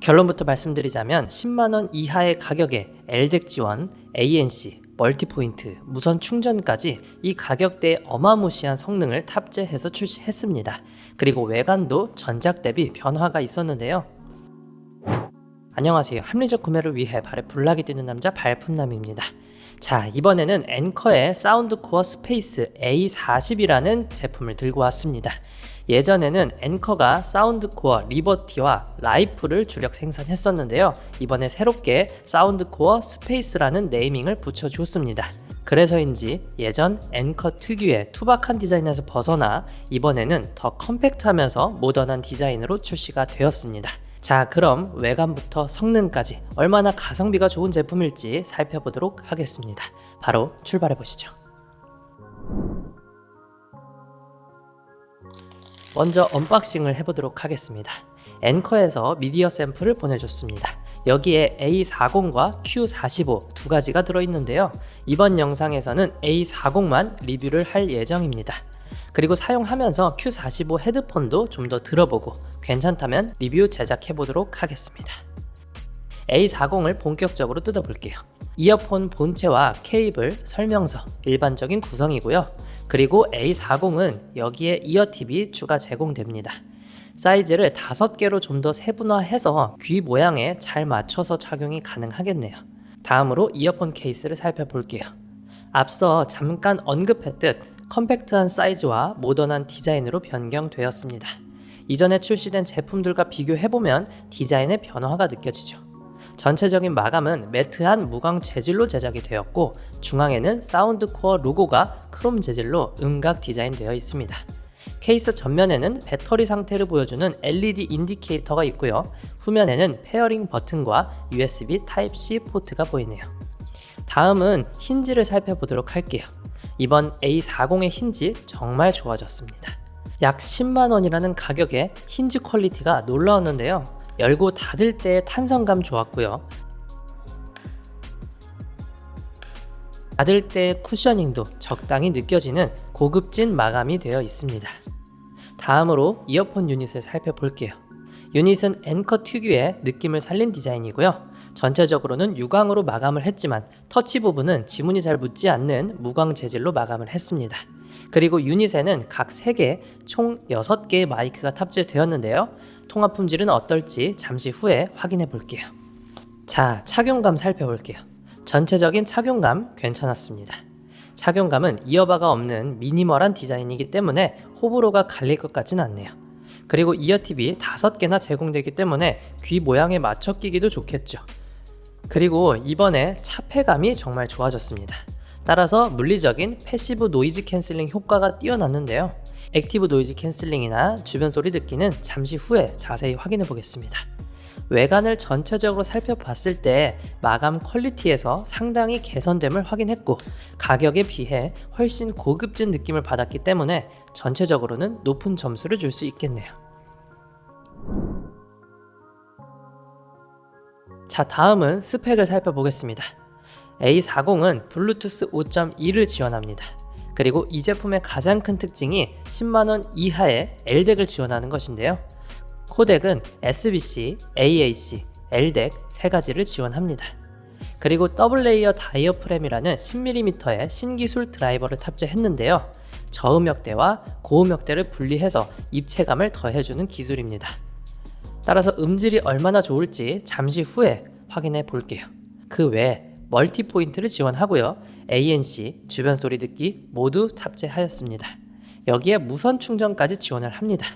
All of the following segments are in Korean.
결론부터 말씀드리자면 10만원 이하의 가격에 LDEC 지원, ANC, 멀티포인트, 무선 충전까지 이 가격대에 어마무시한 성능을 탑재해서 출시했습니다. 그리고 외관도 전작 대비 변화가 있었는데요. 안녕하세요. 합리적 구매를 위해 발에 불나게 뛰는 남자 발품남입니다. 자, 이번에는 앵커의 사운드코어 스페이스 A40이라는 제품을 들고 왔습니다. 예전에는 앵커가 사운드코어 리버티와 라이프를 주력 생산했었는데요. 이번에 새롭게 사운드코어 스페이스라는 네이밍을 붙여줬습니다. 그래서인지 예전 앵커 특유의 투박한 디자인에서 벗어나 이번에는 더 컴팩트하면서 모던한 디자인으로 출시가 되었습니다. 자, 그럼 외관부터 성능까지 얼마나 가성비가 좋은 제품일지 살펴보도록 하겠습니다. 바로 출발해 보시죠. 먼저 언박싱을 해보도록 하겠습니다. 앵커에서 미디어 샘플을 보내줬습니다. 여기에 A40과 Q45 두 가지가 들어있는데요. 이번 영상에서는 A40만 리뷰를 할 예정입니다. 그리고 사용하면서 Q45 헤드폰도 좀 더 들어보고 괜찮다면 리뷰 제작해보도록 하겠습니다. A40을 본격적으로 뜯어볼게요. 이어폰 본체와 케이블, 설명서, 일반적인 구성이고요. 그리고 A40은 여기에 이어팁이 추가 제공됩니다. 사이즈를 5개로 좀 더 세분화해서 귀 모양에 잘 맞춰서 착용이 가능하겠네요. 다음으로 이어폰 케이스를 살펴볼게요. 앞서 잠깐 언급했듯 컴팩트한 사이즈와 모던한 디자인으로 변경되었습니다. 이전에 출시된 제품들과 비교해보면 디자인의 변화가 느껴지죠. 전체적인 마감은 매트한 무광 재질로 제작이 되었고 중앙에는 사운드코어 로고가 크롬 재질로 음각 디자인되어 있습니다. 케이스 전면에는 배터리 상태를 보여주는 LED 인디케이터가 있고요. 후면에는 페어링 버튼과 USB Type-C 포트가 보이네요. 다음은 힌지를 살펴보도록 할게요. 이번 A40의 힌지 정말 좋아졌습니다. 약 10만원이라는 가격에 힌지 퀄리티가 놀라웠는데요. 열고 닫을 때의 탄성감 좋았고요. 닫을 때의 쿠셔닝도 적당히 느껴지는 고급진 마감이 되어 있습니다. 다음으로 이어폰 유닛을 살펴볼게요. 유닛은 앵커 특유의 느낌을 살린 디자인이고요. 전체적으로는 유광으로 마감을 했지만 터치 부분은 지문이 잘 묻지 않는 무광 재질로 마감을 했습니다. 그리고 유닛에는 각 3개, 총 6개의 마이크가 탑재되었는데요. 통화 품질은 어떨지 잠시 후에 확인해 볼게요. 자, 착용감 살펴볼게요. 전체적인 착용감 괜찮았습니다. 착용감은 이어바가 없는 미니멀한 디자인이기 때문에 호불호가 갈릴 것 같진 않네요. 그리고 이어팁이 5개나 제공되기 때문에 귀 모양에 맞춰 끼기도 좋겠죠. 그리고 이번에 차폐감이 정말 좋아졌습니다. 따라서 물리적인 패시브 노이즈 캔슬링 효과가 뛰어났는데요. 액티브 노이즈 캔슬링이나 주변 소리 듣기는 잠시 후에 자세히 확인해 보겠습니다. 외관을 전체적으로 살펴봤을 때 마감 퀄리티에서 상당히 개선됨을 확인했고 가격에 비해 훨씬 고급진 느낌을 받았기 때문에 전체적으로는 높은 점수를 줄 수 있겠네요. 자, 다음은 스펙을 살펴보겠습니다. A40은 블루투스 5.2를 지원합니다. 그리고 이 제품의 가장 큰 특징이 10만원 이하의 LDEC을 지원하는 것인데요. 코덱은 SBC, AAC, LDEC 3가지를 지원합니다. 그리고 더블 레이어 다이어프램이라는 10mm의 신기술 드라이버를 탑재했는데요. 저음역대와 고음역대를 분리해서 입체감을 더해주는 기술입니다. 따라서 음질이 얼마나 좋을지 잠시 후에 확인해 볼게요. 그 외에 멀티포인트를 지원하고요. ANC, 주변 소리 듣기 모두 탑재하였습니다. 여기에 무선 충전까지 지원을 합니다.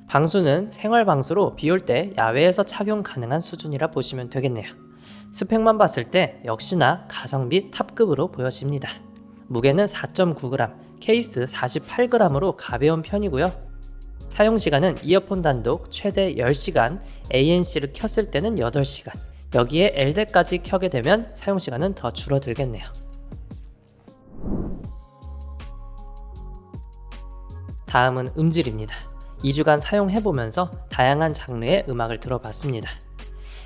방수는 생활 방수로 비 올 때 야외에서 착용 가능한 수준이라 보시면 되겠네요. 스펙만 봤을 때 역시나 가성비 탑급으로 보여집니다. 무게는 4.9g, 케이스 48g으로 가벼운 편이고요. 사용시간은 이어폰 단독 최대 10시간, ANC를 켰을 때는 8시간, 여기에 LDEC까지 켜게 되면 사용시간은 더 줄어들겠네요. 다음은 음질입니다. 2주간 사용해보면서 다양한 장르의 음악을 들어봤습니다.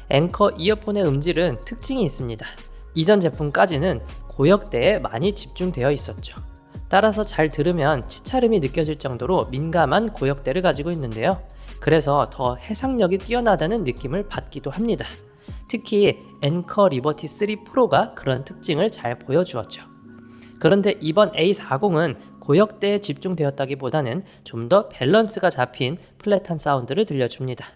앵커 이어폰의 음질은 특징이 있습니다. 이전 제품까지는 고역대에 많이 집중되어 있었죠. 따라서 잘 들으면 치차름이 느껴질 정도로 민감한 고역대를 가지고 있는데요. 그래서 더 해상력이 뛰어나다는 느낌을 받기도 합니다. 특히 엔커 리버티 3 프로가 그런 특징을 잘 보여주었죠. 그런데 이번 A40은 고역대에 집중되었다기보다는 좀 더 밸런스가 잡힌 플랫한 사운드를 들려줍니다.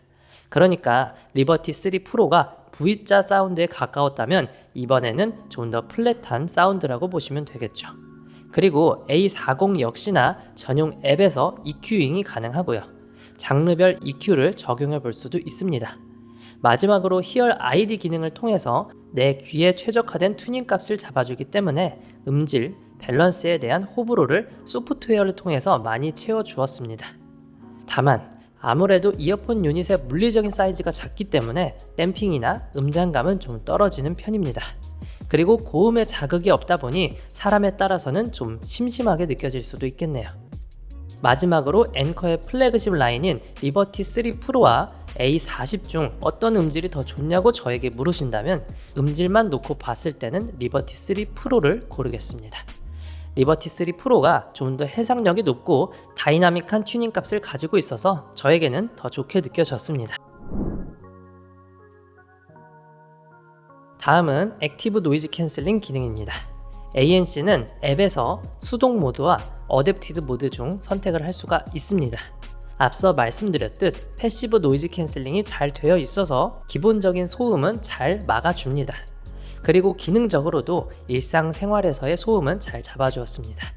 그러니까 리버티 3 프로가 V자 사운드에 가까웠다면 이번에는 좀 더 플랫한 사운드라고 보시면 되겠죠. 그리고 A40 역시나 전용 앱에서 EQ잉이 가능하고요. 장르별 EQ를 적용해 볼 수도 있습니다. 마지막으로 Hear ID 기능을 통해서 내 귀에 최적화된 튜닝 값을 잡아주기 때문에 음질, 밸런스에 대한 호불호를 소프트웨어를 통해서 많이 채워주었습니다. 다만 아무래도 이어폰 유닛의 물리적인 사이즈가 작기 때문에 댐핑이나 음장감은 좀 떨어지는 편입니다. 그리고 고음에 자극이 없다 보니 사람에 따라서는 좀 심심하게 느껴질 수도 있겠네요. 마지막으로 엔커의 플래그십 라인인 리버티 3 프로와 A40 중 어떤 음질이 더 좋냐고 저에게 물으신다면 음질만 놓고 봤을 때는 리버티 3 프로를 고르겠습니다. 리버티 3 프로가 좀 더 해상력이 높고 다이나믹한 튜닝 값을 가지고 있어서 저에게는 더 좋게 느껴졌습니다. 다음은 액티브 노이즈 캔슬링 기능입니다. ANC는 앱에서 수동 모드와 어댑티드 모드 중 선택을 할 수가 있습니다. 앞서 말씀드렸듯 패시브 노이즈 캔슬링이 잘 되어 있어서 기본적인 소음은 잘 막아줍니다. 그리고 기능적으로도 일상생활에서의 소음은 잘 잡아주었습니다.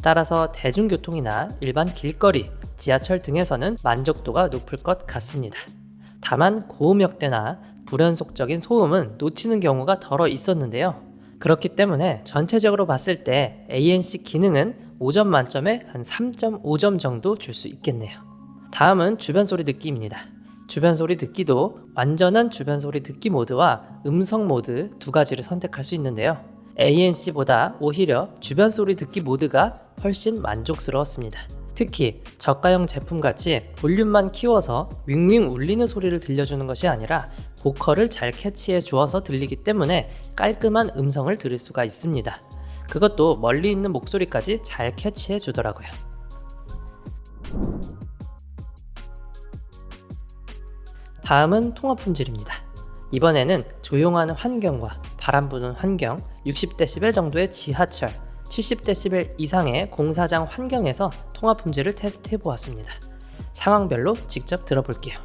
따라서 대중교통이나 일반 길거리, 지하철 등에서는 만족도가 높을 것 같습니다. 다만 고음역대나 불연속적인 소음은 놓치는 경우가 덜어 있었는데요. 그렇기 때문에 전체적으로 봤을 때 ANC 기능은 5점 만점에 한 3.5점 정도 줄 수 있겠네요. 다음은 주변소리 듣기입니다. 주변소리 듣기도 완전한 주변소리 듣기 모드와 음성 모드 두 가지를 선택할 수 있는데요. ANC보다 오히려 주변소리 듣기 모드가 훨씬 만족스러웠습니다. 특히 저가형 제품같이 볼륨만 키워서 윙윙 울리는 소리를 들려주는 것이 아니라 보컬을 잘 캐치해 주어서 들리기 때문에 깔끔한 음성을 들을 수가 있습니다. 그것도 멀리 있는 목소리까지 잘 캐치해 주더라고요. 다음은 통화 품질입니다. 이번에는 조용한 환경과 바람 부는 환경, 60dB 정도의 지하철, 70dB 이상의 공사장 환경에서 통화 품질을 테스트해 보았습니다. 상황별로 직접 들어볼게요.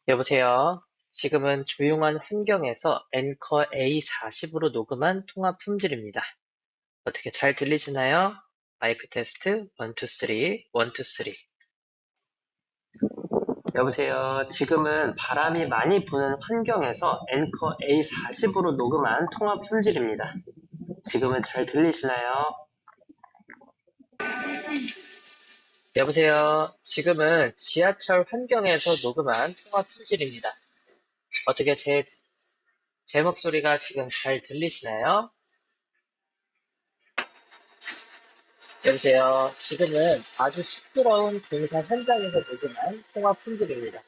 여보세요. 지금은 조용한 환경에서 엔커 A40으로 녹음한 통화 품질입니다. 어떻게 잘 들리시나요? 마이크 테스트 1, 2, 3, 1, 2, 3. 여보세요. 지금은 바람이 많이 부는 환경에서 엔커 A40으로 녹음한 통화 품질입니다. 지금은 잘 들리시나요? 여보세요. 지금은 지하철 환경에서 녹음한 통화 품질입니다. 어떻게 제 목소리가 지금 잘 들리시나요? 여보세요. 지금은 아주 시끄러운 공사 현장에서 녹음한 통화 품질입니다.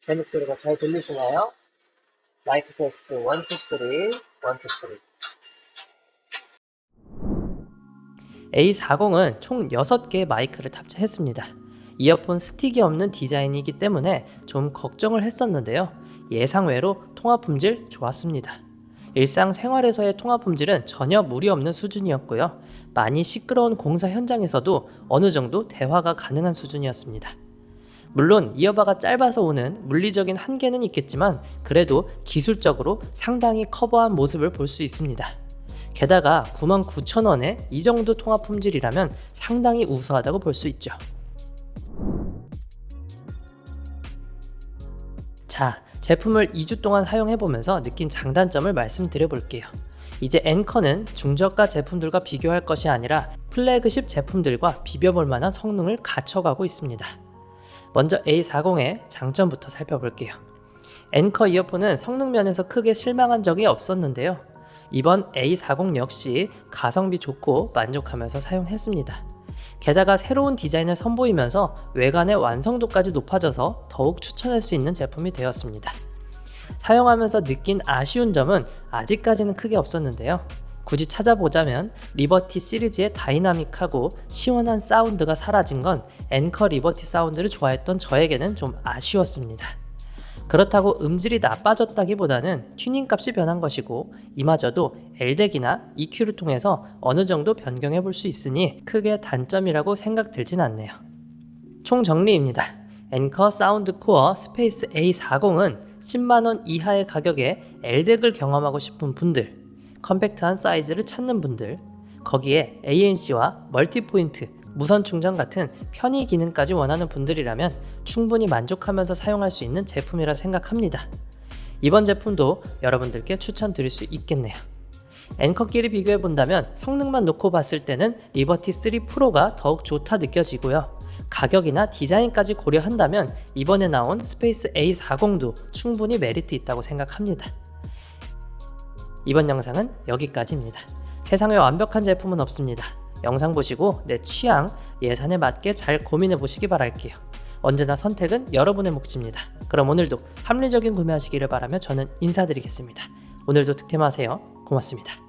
제 목소리가 잘 들리시나요? 마이크 테스트 1, 2, 3, 1, 2, 3. A40은 총 6개의 마이크를 탑재했습니다. 이어폰 스틱이 없는 디자인이기 때문에 좀 걱정을 했었는데요. 예상외로 통화 품질 좋았습니다. 일상생활에서의 통화 품질은 전혀 무리 없는 수준이었고요. 많이 시끄러운 공사 현장에서도 어느 정도 대화가 가능한 수준이었습니다. 물론 이어바가 짧아서 오는 물리적인 한계는 있겠지만 그래도 기술적으로 상당히 커버한 모습을 볼 수 있습니다. 게다가 99,000원에 이 정도 통화 품질이라면 상당히 우수하다고 볼 수 있죠. 자, 제품을 2주 동안 사용해보면서 느낀 장단점을 말씀드려 볼게요. 이제 엔커는 중저가 제품들과 비교할 것이 아니라 플래그십 제품들과 비벼볼 만한 성능을 갖춰가고 있습니다. 먼저 A40의 장점부터 살펴볼게요. 엔커 이어폰은 성능 면에서 크게 실망한 적이 없었는데요. 이번 A40 역시 가성비 좋고 만족하면서 사용했습니다. 게다가 새로운 디자인을 선보이면서 외관의 완성도까지 높아져서 더욱 추천할 수 있는 제품이 되었습니다. 사용하면서 느낀 아쉬운 점은 아직까지는 크게 없었는데요. 굳이 찾아보자면 리버티 시리즈의 다이나믹하고 시원한 사운드가 사라진 건 앵커 리버티 사운드를 좋아했던 저에게는 좀 아쉬웠습니다. 그렇다고 음질이 나빠졌다기보다는 튜닝 값이 변한 것이고 이마저도 L덱이나 EQ를 통해서 어느 정도 변경해 볼 수 있으니 크게 단점이라고 생각 들진 않네요. 총정리입니다. 앵커 사운드 코어 스페이스 A40은 10만원 이하의 가격에 L덱을 경험하고 싶은 분들, 컴팩트한 사이즈를 찾는 분들, 거기에 ANC와 멀티포인트, 무선 충전 같은 편의 기능까지 원하는 분들이라면 충분히 만족하면서 사용할 수 있는 제품이라 생각합니다. 이번 제품도 여러분들께 추천드릴 수 있겠네요. 앵커끼리 비교해 본다면 성능만 놓고 봤을 때는 리버티 3 프로가 더욱 좋다 느껴지고요. 가격이나 디자인까지 고려한다면 이번에 나온 스페이스 A40도 충분히 메리트 있다고 생각합니다. 이번 영상은 여기까지입니다. 세상에 완벽한 제품은 없습니다. 영상 보시고 내 취향, 예산에 맞게 잘 고민해 보시기 바랄게요. 언제나 선택은 여러분의 몫입니다. 그럼 오늘도 합리적인 구매하시기를 바라며 저는 인사드리겠습니다. 오늘도 득템하세요. 고맙습니다.